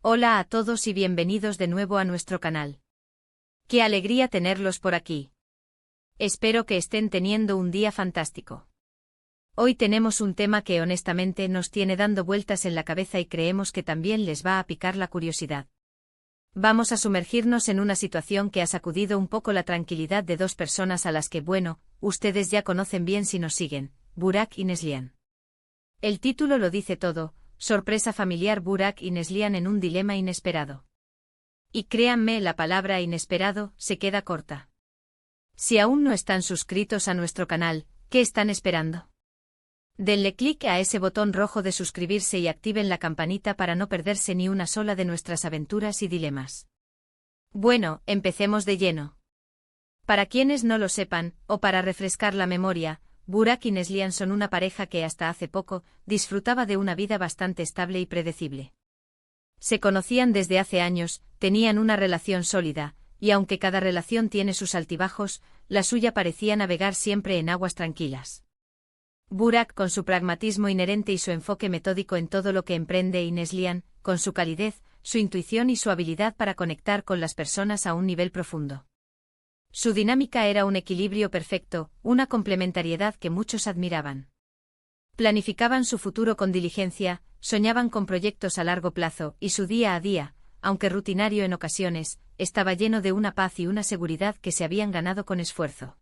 Hola a todos y bienvenidos de nuevo a nuestro canal. ¡Qué alegría tenerlos por aquí! Espero que estén teniendo un día fantástico. Hoy tenemos un tema que honestamente nos tiene dando vueltas en la cabeza y creemos que también les va a picar la curiosidad. Vamos a sumergirnos en una situación que ha sacudido un poco la tranquilidad de dos personas a las que, ustedes ya conocen bien si nos siguen, Burak y Neslihan. El título lo dice todo. Sorpresa familiar: Burak y Neslihan en un dilema inesperado. Y créanme, la palabra inesperado se queda corta. Si aún no están suscritos a nuestro canal, ¿qué están esperando? Denle clic a ese botón rojo de suscribirse y activen la campanita para no perderse ni una sola de nuestras aventuras y dilemas. Bueno, empecemos de lleno. Para quienes no lo sepan, o para refrescar la memoria, Burak y Neslihan son una pareja que hasta hace poco disfrutaba de una vida bastante estable y predecible. Se conocían desde hace años, tenían una relación sólida, y aunque cada relación tiene sus altibajos, la suya parecía navegar siempre en aguas tranquilas. Burak con su pragmatismo inherente y su enfoque metódico en todo lo que emprende, y Neslihan con su calidez, su intuición y su habilidad para conectar con las personas a un nivel profundo. Su dinámica era un equilibrio perfecto, una complementariedad que muchos admiraban. Planificaban su futuro con diligencia, soñaban con proyectos a largo plazo, y su día a día, aunque rutinario en ocasiones, estaba lleno de una paz y una seguridad que se habían ganado con esfuerzo.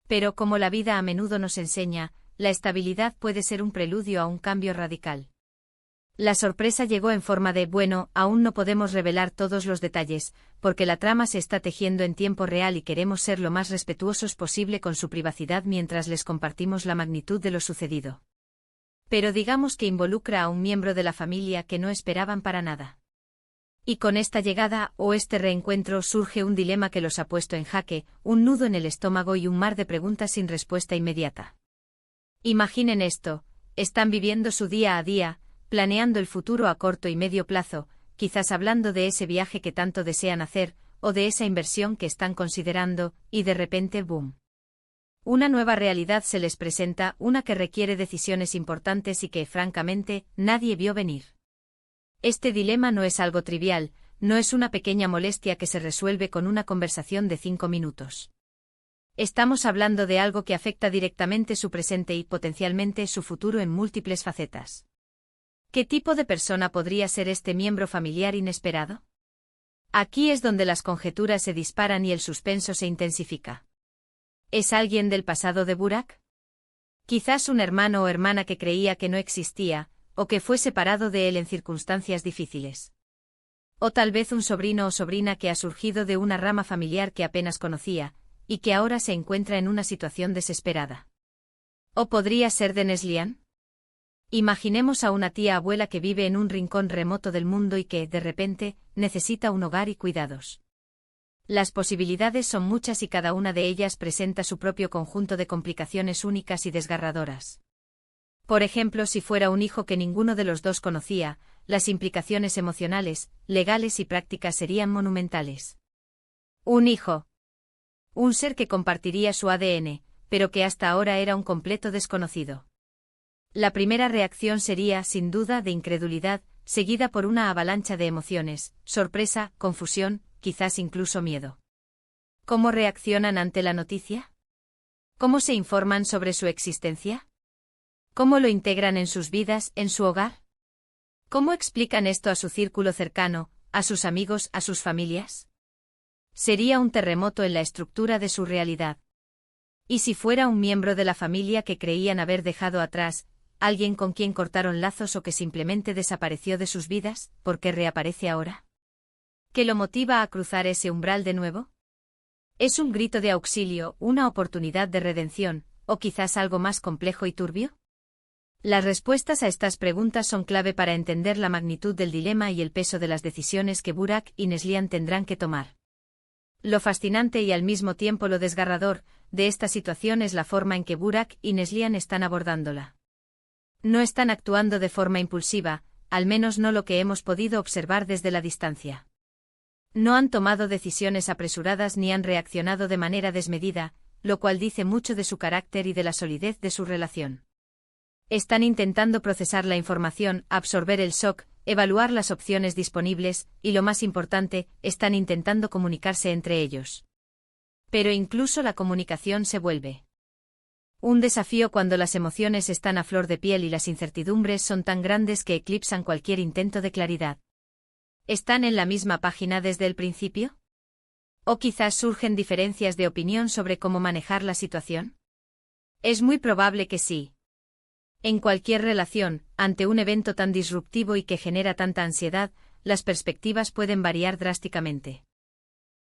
Pero como la vida a menudo nos enseña, la estabilidad puede ser un preludio a un cambio radical. La sorpresa llegó en forma de, aún no podemos revelar todos los detalles, porque la trama se está tejiendo en tiempo real y queremos ser lo más respetuosos posible con su privacidad mientras les compartimos la magnitud de lo sucedido. Pero digamos que involucra a un miembro de la familia que no esperaban para nada. Y con esta llegada o este reencuentro surge un dilema que los ha puesto en jaque, un nudo en el estómago y un mar de preguntas sin respuesta inmediata. Imaginen esto: están viviendo su día a día, planeando el futuro a corto y medio plazo, quizás hablando de ese viaje que tanto desean hacer, o de esa inversión que están considerando, y de repente, ¡boom! Una nueva realidad se les presenta, una que requiere decisiones importantes y que, francamente, nadie vio venir. Este dilema no es algo trivial, no es una pequeña molestia que se resuelve con una conversación de 5 minutos. Estamos hablando de algo que afecta directamente su presente y, potencialmente, su futuro en múltiples facetas. ¿Qué tipo de persona podría ser este miembro familiar inesperado? Aquí es donde las conjeturas se disparan y el suspenso se intensifica. ¿Es alguien del pasado de Burak? Quizás un hermano o hermana que creía que no existía, o que fue separado de él en circunstancias difíciles. O tal vez un sobrino o sobrina que ha surgido de una rama familiar que apenas conocía, y que ahora se encuentra en una situación desesperada. ¿O podría ser de Neslihan? Imaginemos a una tía abuela que vive en un rincón remoto del mundo y que, de repente, necesita un hogar y cuidados. Las posibilidades son muchas y cada una de ellas presenta su propio conjunto de complicaciones únicas y desgarradoras. Por ejemplo, si fuera un hijo que ninguno de los dos conocía, las implicaciones emocionales, legales y prácticas serían monumentales. Un hijo. Un ser que compartiría su ADN, pero que hasta ahora era un completo desconocido. La primera reacción sería, sin duda, de incredulidad, seguida por una avalancha de emociones, sorpresa, confusión, quizás incluso miedo. ¿Cómo reaccionan ante la noticia? ¿Cómo se informan sobre su existencia? ¿Cómo lo integran en sus vidas, en su hogar? ¿Cómo explican esto a su círculo cercano, a sus amigos, a sus familias? Sería un terremoto en la estructura de su realidad. ¿Y si fuera un miembro de la familia que creían haber dejado atrás, alguien con quien cortaron lazos o que simplemente desapareció de sus vidas, por qué reaparece ahora? ¿Qué lo motiva a cruzar ese umbral de nuevo? ¿Es un grito de auxilio, una oportunidad de redención, o quizás algo más complejo y turbio? Las respuestas a estas preguntas son clave para entender la magnitud del dilema y el peso de las decisiones que Burak y Neslihan tendrán que tomar. Lo fascinante y al mismo tiempo lo desgarrador de esta situación es la forma en que Burak y Neslihan están abordándola. No están actuando de forma impulsiva, al menos no lo que hemos podido observar desde la distancia. No han tomado decisiones apresuradas ni han reaccionado de manera desmedida, lo cual dice mucho de su carácter y de la solidez de su relación. Están intentando procesar la información, absorber el shock, evaluar las opciones disponibles, y lo más importante, están intentando comunicarse entre ellos. Pero incluso la comunicación se vuelve un desafío cuando las emociones están a flor de piel y las incertidumbres son tan grandes que eclipsan cualquier intento de claridad. ¿Están en la misma página desde el principio? ¿O quizás surgen diferencias de opinión sobre cómo manejar la situación? Es muy probable que sí. En cualquier relación, ante un evento tan disruptivo y que genera tanta ansiedad, las perspectivas pueden variar drásticamente.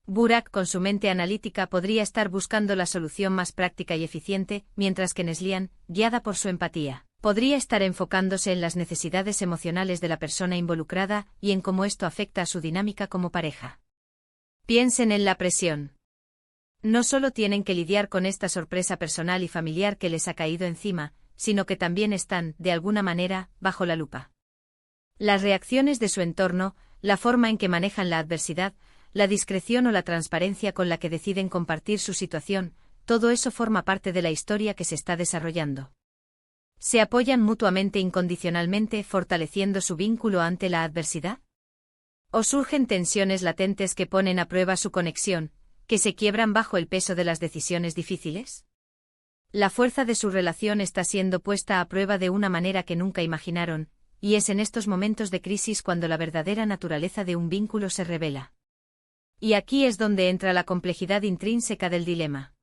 Burak, con su mente analítica, podría estar buscando la solución más práctica y eficiente, mientras que Neslihan, guiada por su empatía, podría estar enfocándose en las necesidades emocionales de la persona involucrada y en cómo esto afecta a su dinámica como pareja. Piensen en la presión. No solo tienen que lidiar con esta sorpresa personal y familiar que les ha caído encima, sino que también están, de alguna manera, bajo la lupa. Las reacciones de su entorno, la forma en que manejan la adversidad, la discreción o la transparencia con la que deciden compartir su situación, todo eso forma parte de la historia que se está desarrollando. ¿Se apoyan mutuamente incondicionalmente, fortaleciendo su vínculo ante la adversidad? ¿O surgen tensiones latentes que ponen a prueba su conexión, que se quiebran bajo el peso de las decisiones difíciles? La fuerza de su relación está siendo puesta a prueba de una manera que nunca imaginaron, y es en estos momentos de crisis cuando la verdadera naturaleza de un vínculo se revela. Y aquí es donde entra la complejidad intrínseca del dilema.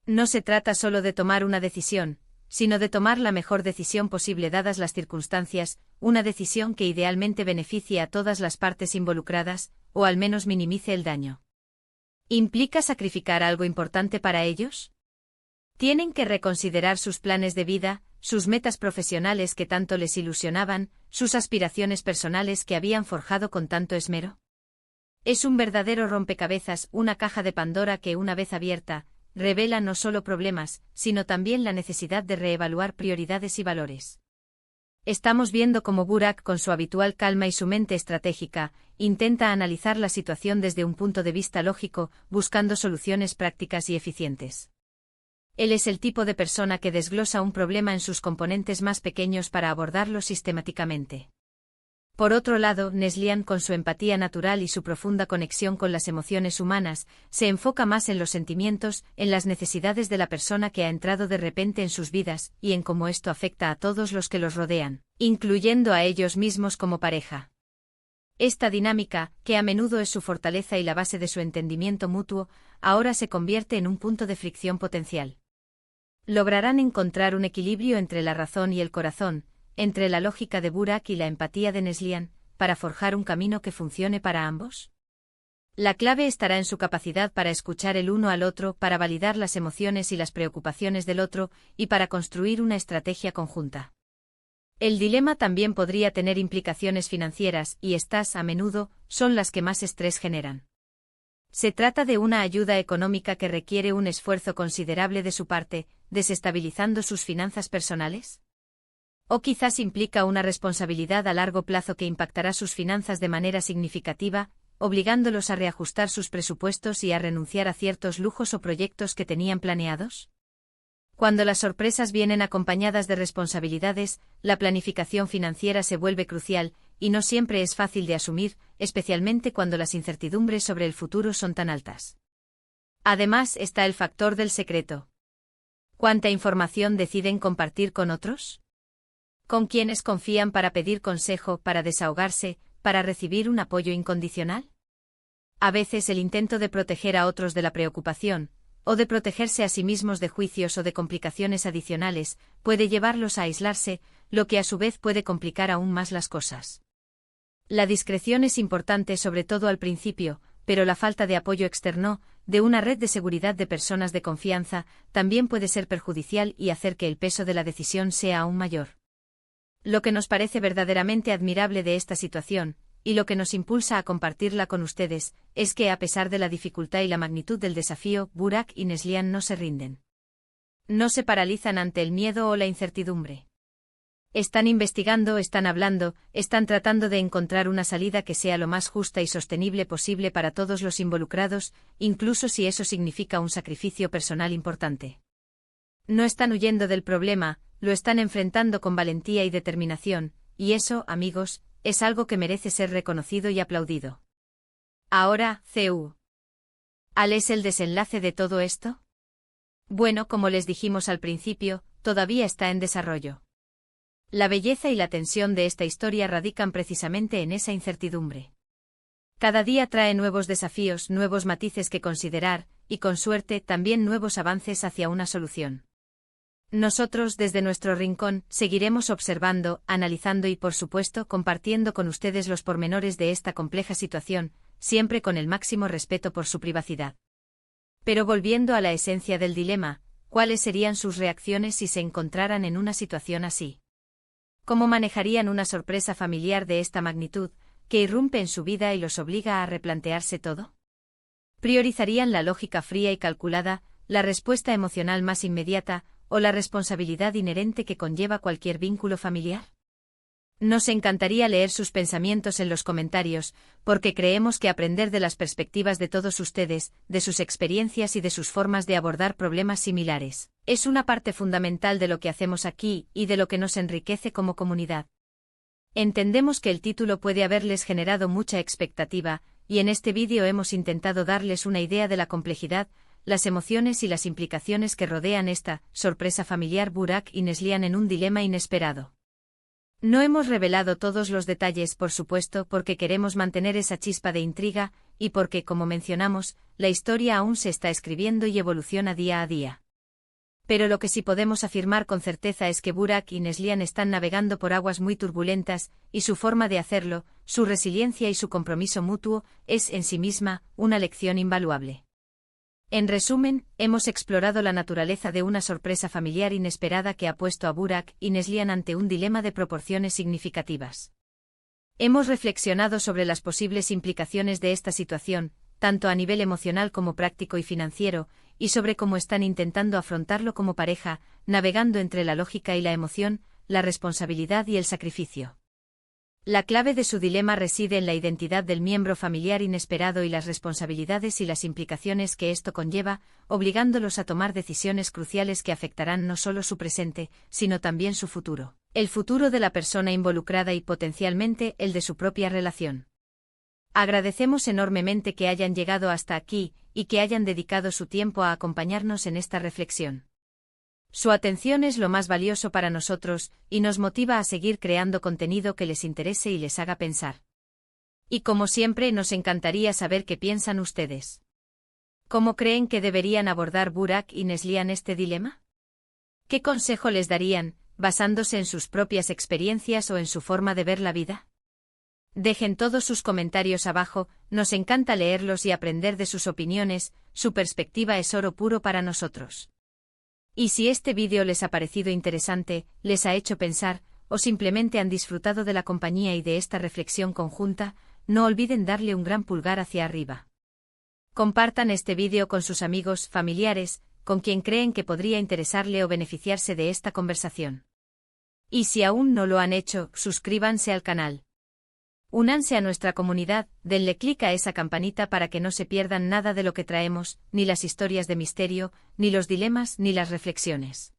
No se trata solo de tomar una decisión, sino de tomar la mejor decisión posible dadas las circunstancias, una decisión que idealmente beneficie a todas las partes involucradas, o al menos minimice el daño. ¿Implica sacrificar algo importante para ellos? ¿Tienen que reconsiderar sus planes de vida, sus metas profesionales que tanto les ilusionaban, sus aspiraciones personales que habían forjado con tanto esmero? Es un verdadero rompecabezas, una caja de Pandora que, una vez abierta, revela no solo problemas, sino también la necesidad de reevaluar prioridades y valores. Estamos viendo cómo Burak, con su habitual calma y su mente estratégica, intenta analizar la situación desde un punto de vista lógico, buscando soluciones prácticas y eficientes. Él es el tipo de persona que desglosa un problema en sus componentes más pequeños para abordarlo sistemáticamente. Por otro lado, Neslihan, con su empatía natural y su profunda conexión con las emociones humanas, se enfoca más en los sentimientos, en las necesidades de la persona que ha entrado de repente en sus vidas, y en cómo esto afecta a todos los que los rodean, incluyendo a ellos mismos como pareja. Esta dinámica, que a menudo es su fortaleza y la base de su entendimiento mutuo, ahora se convierte en un punto de fricción potencial. ¿Lograrán encontrar un equilibrio entre la razón y el corazón, entre la lógica de Burak y la empatía de Neslihan, para forjar un camino que funcione para ambos? La clave estará en su capacidad para escuchar el uno al otro, para validar las emociones y las preocupaciones del otro, y para construir una estrategia conjunta. El dilema también podría tener implicaciones financieras, y estas, a menudo, son las que más estrés generan. Se trata de una ayuda económica que requiere un esfuerzo considerable de su parte, desestabilizando sus finanzas personales. O quizás implica una responsabilidad a largo plazo que impactará sus finanzas de manera significativa, obligándolos a reajustar sus presupuestos y a renunciar a ciertos lujos o proyectos que tenían planeados. Cuando las sorpresas vienen acompañadas de responsabilidades, la planificación financiera se vuelve crucial, y no siempre es fácil de asumir, especialmente cuando las incertidumbres sobre el futuro son tan altas. Además está el factor del secreto. ¿Cuánta información deciden compartir con otros? ¿Con quiénes confían para pedir consejo, para desahogarse, para recibir un apoyo incondicional? A veces el intento de proteger a otros de la preocupación, o de protegerse a sí mismos de juicios o de complicaciones adicionales, puede llevarlos a aislarse, lo que a su vez puede complicar aún más las cosas. La discreción es importante sobre todo al principio, pero la falta de apoyo externo, de una red de seguridad de personas de confianza, también puede ser perjudicial y hacer que el peso de la decisión sea aún mayor. Lo que nos parece verdaderamente admirable de esta situación, y lo que nos impulsa a compartirla con ustedes, es que a pesar de la dificultad y la magnitud del desafío, Burak y Neslihan no se rinden. No se paralizan ante el miedo o la incertidumbre. Están investigando, están hablando, están tratando de encontrar una salida que sea lo más justa y sostenible posible para todos los involucrados, incluso si eso significa un sacrificio personal importante. No están huyendo del problema, lo están enfrentando con valentía y determinación, y eso, amigos, es algo que merece ser reconocido y aplaudido. Ahora, ¿cuál es el desenlace de todo esto? Bueno, como les dijimos al principio, todavía está en desarrollo. La belleza y la tensión de esta historia radican precisamente en esa incertidumbre. Cada día trae nuevos desafíos, nuevos matices que considerar, y con suerte también nuevos avances hacia una solución. Nosotros, desde nuestro rincón, seguiremos observando, analizando y, por supuesto, compartiendo con ustedes los pormenores de esta compleja situación, siempre con el máximo respeto por su privacidad. Pero volviendo a la esencia del dilema, ¿cuáles serían sus reacciones si se encontraran en una situación así? ¿Cómo manejarían una sorpresa familiar de esta magnitud, que irrumpe en su vida y los obliga a replantearse todo? ¿Priorizarían la lógica fría y calculada, la respuesta emocional más inmediata, o la responsabilidad inherente que conlleva cualquier vínculo familiar? Nos encantaría leer sus pensamientos en los comentarios, porque creemos que aprender de las perspectivas de todos ustedes, de sus experiencias y de sus formas de abordar problemas similares, es una parte fundamental de lo que hacemos aquí y de lo que nos enriquece como comunidad. Entendemos que el título puede haberles generado mucha expectativa, y en este vídeo hemos intentado darles una idea de la complejidad, las emociones y las implicaciones que rodean esta sorpresa familiar Burak y Neslihan en un dilema inesperado. No hemos revelado todos los detalles, por supuesto, porque queremos mantener esa chispa de intriga, y porque, como mencionamos, la historia aún se está escribiendo y evoluciona día a día. Pero lo que sí podemos afirmar con certeza es que Burak y Neslihan están navegando por aguas muy turbulentas, y su forma de hacerlo, su resiliencia y su compromiso mutuo, es en sí misma una lección invaluable. En resumen, hemos explorado la naturaleza de una sorpresa familiar inesperada que ha puesto a Burak y Neslihan ante un dilema de proporciones significativas. Hemos reflexionado sobre las posibles implicaciones de esta situación, tanto a nivel emocional como práctico y financiero, y sobre cómo están intentando afrontarlo como pareja, navegando entre la lógica y la emoción, la responsabilidad y el sacrificio. La clave de su dilema reside en la identidad del miembro familiar inesperado y las responsabilidades y las implicaciones que esto conlleva, obligándolos a tomar decisiones cruciales que afectarán no solo su presente, sino también su futuro, el futuro de la persona involucrada y potencialmente el de su propia relación. Agradecemos enormemente que hayan llegado hasta aquí, y que hayan dedicado su tiempo a acompañarnos en esta reflexión. Su atención es lo más valioso para nosotros, y nos motiva a seguir creando contenido que les interese y les haga pensar. Y como siempre, nos encantaría saber qué piensan ustedes. ¿Cómo creen que deberían abordar Burak y Neslihan este dilema? ¿Qué consejo les darían, basándose en sus propias experiencias o en su forma de ver la vida? Dejen todos sus comentarios abajo, nos encanta leerlos y aprender de sus opiniones, su perspectiva es oro puro para nosotros. Y si este vídeo les ha parecido interesante, les ha hecho pensar, o simplemente han disfrutado de la compañía y de esta reflexión conjunta, no olviden darle un gran pulgar hacia arriba. Compartan este vídeo con sus amigos, familiares, con quien creen que podría interesarle o beneficiarse de esta conversación. Y si aún no lo han hecho, suscríbanse al canal. Únanse a nuestra comunidad, denle clic a esa campanita para que no se pierdan nada de lo que traemos, ni las historias de misterio, ni los dilemas, ni las reflexiones.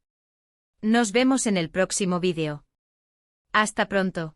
Nos vemos en el próximo vídeo. Hasta pronto.